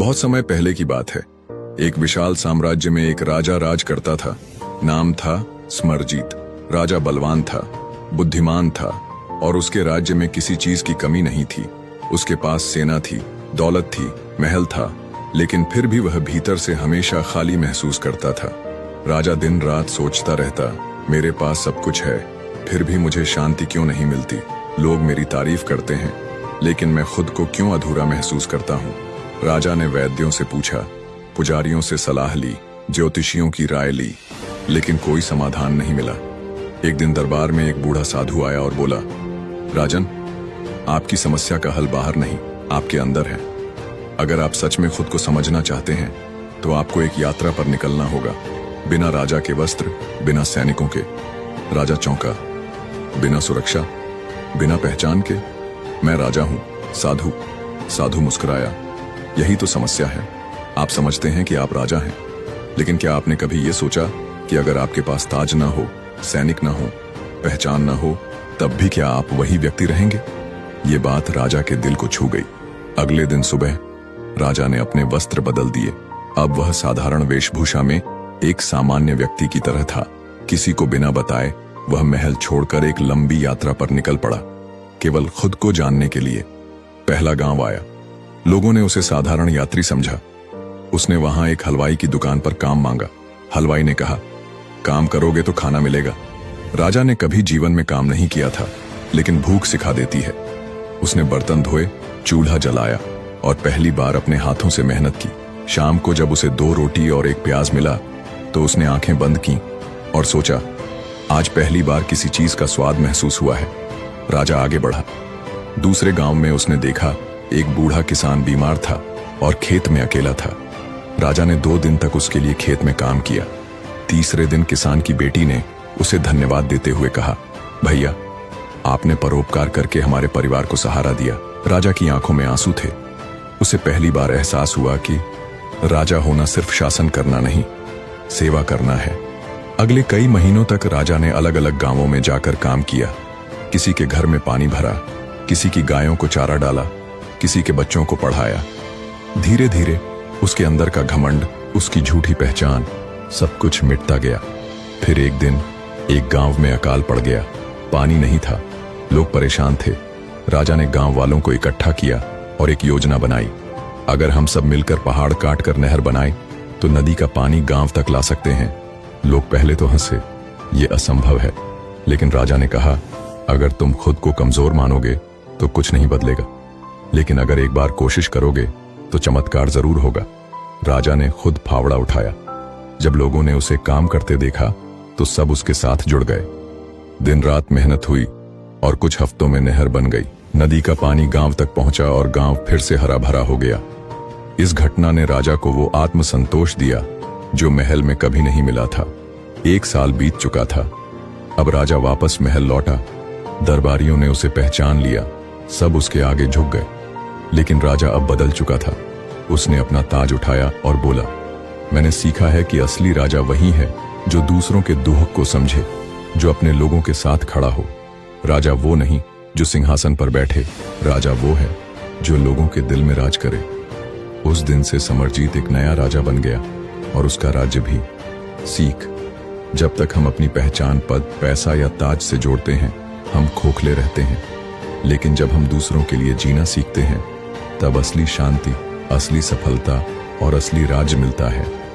बहुत समय पहले की बात है। एक विशाल साम्राज्य में एक राजा राज करता था। नाम था स्मरजीत। राजा बलवान था, बुद्धिमान था और उसके राज्य में किसी चीज की कमी नहीं थी। उसके पास सेना थी, दौलत थी, महल था, लेकिन फिर भी वह भीतर से हमेशा खाली महसूस करता था। राजा दिन रात सोचता रहता, मेरे पास सब कुछ है, फिर भी मुझे शांति क्यों नहीं मिलती। लोग मेरी तारीफ करते हैं, लेकिन मैं खुद को क्यों अधूरा महसूस करता हूँ। राजा ने वैद्यों से पूछा, पुजारियों से सलाह ली, ज्योतिषियों की राय ली, लेकिन कोई समाधान नहीं मिला। एक दिन दरबार में एक बूढ़ा साधु आया और बोला, राजन, आपकी समस्या का हल बाहर नहीं, आपके अंदर है। अगर आप सच में खुद को समझना चाहते हैं तो आपको एक यात्रा पर निकलना होगा। बिना राजा के वस्त्र, बिना सैनिकों के। राजा चौंका, बिना सुरक्षा, बिना पहचान के? मैं राजा हूं, साधु। साधु मुस्कुराया, यही तो समस्या है। आप समझते हैं कि आप राजा हैं, लेकिन क्या आपने कभी यह सोचा कि अगर आपके पास ताज ना हो, सैनिक ना हो, पहचान ना हो, तब भी क्या आप वही व्यक्ति रहेंगे? ये बात राजा के दिल को छू गई। अगले दिन सुबह राजा ने अपने वस्त्र बदल दिए। अब वह साधारण वेशभूषा में एक सामान्य व्यक्ति की तरह था। किसी को बिना बताए वह महल छोड़कर एक लंबी यात्रा पर निकल पड़ा, केवल खुद को जानने के लिए। पहला गांव आया। लोगों ने उसे साधारण यात्री समझा। उसने वहां एक हलवाई की दुकान पर काम मांगा। हलवाई ने कहा, काम करोगे तो खाना मिलेगा। राजा ने कभी जीवन में काम नहीं किया था, लेकिन भूख सिखा देती है। उसने बर्तन धोए, चूल्हा जलाया और पहली बार अपने हाथों से मेहनत की। शाम को जब उसे 2 रोटी और 1 प्याज मिला तो उसने आंखें बंद की और सोचा, आज पहली बार किसी चीज का स्वाद महसूस हुआ है। राजा आगे बढ़ा। दूसरे गांव में उसने देखा, एक बूढ़ा किसान बीमार था और खेत में अकेला था। राजा ने 2 दिन तक उसके लिए खेत में काम किया। तीसरे दिन किसान की बेटी ने उसे धन्यवाद देते हुए कहा, भैया, आपने परोपकार करके हमारे परिवार को सहारा दिया। राजा की आंखों में आंसू थे। उसे पहली बार एहसास हुआ कि राजा होना सिर्फ शासन करना नहीं, सेवा करना है। अगले कई महीनों तक राजा ने अलग अलग गांवों में जाकर काम किया। किसी के घर में पानी भरा, किसी की गायों को चारा डाला, किसी के बच्चों को पढ़ाया। धीरे धीरे उसके अंदर का घमंड, उसकी झूठी पहचान, सब कुछ मिटता गया। फिर एक दिन एक गांव में अकाल पड़ गया। पानी नहीं था, लोग परेशान थे। राजा ने गांव वालों को इकट्ठा किया और एक योजना बनाई। अगर हम सब मिलकर पहाड़ काटकर नहर बनाए तो नदी का पानी गांव तक ला सकते हैं। लोग पहले तो हंसे, ये असंभव है। लेकिन राजा ने कहा, अगर तुम खुद को कमजोर मानोगे तो कुछ नहीं बदलेगा, लेकिन अगर एक बार कोशिश करोगे तो चमत्कार जरूर होगा। राजा ने खुद फावड़ा उठाया। जब लोगों ने उसे काम करते देखा तो सब उसके साथ जुड़ गए। दिन रात मेहनत हुई और कुछ हफ्तों में नहर बन गई। नदी का पानी गांव तक पहुंचा और गांव फिर से हरा भरा हो गया। इस घटना ने राजा को वो आत्मसंतोष दिया जो महल में कभी नहीं मिला था। 1 साल बीत चुका था। अब राजा वापस महल लौटा। दरबारियों ने उसे पहचान लिया, सब उसके आगे झुक गए। लेकिन राजा अब बदल चुका था। उसने अपना ताज उठाया और बोला, मैंने सीखा है कि असली राजा वही है जो दूसरों के दुख को समझे, जो अपने लोगों के साथ खड़ा हो। राजा वो नहीं जो सिंहासन पर बैठे, राजा वो है जो लोगों के दिल में राज करे। उस दिन से समरजीत एक नया राजा बन गया और उसका राज्य भी। सीख, जब तक हम अपनी पहचान पद, पैसा या ताज से जोड़ते हैं, हम खोखले रहते हैं। लेकिन जब हम दूसरों के लिए जीना सीखते हैं, तब असली शांति, असली सफलता और असली राज्य मिलता है।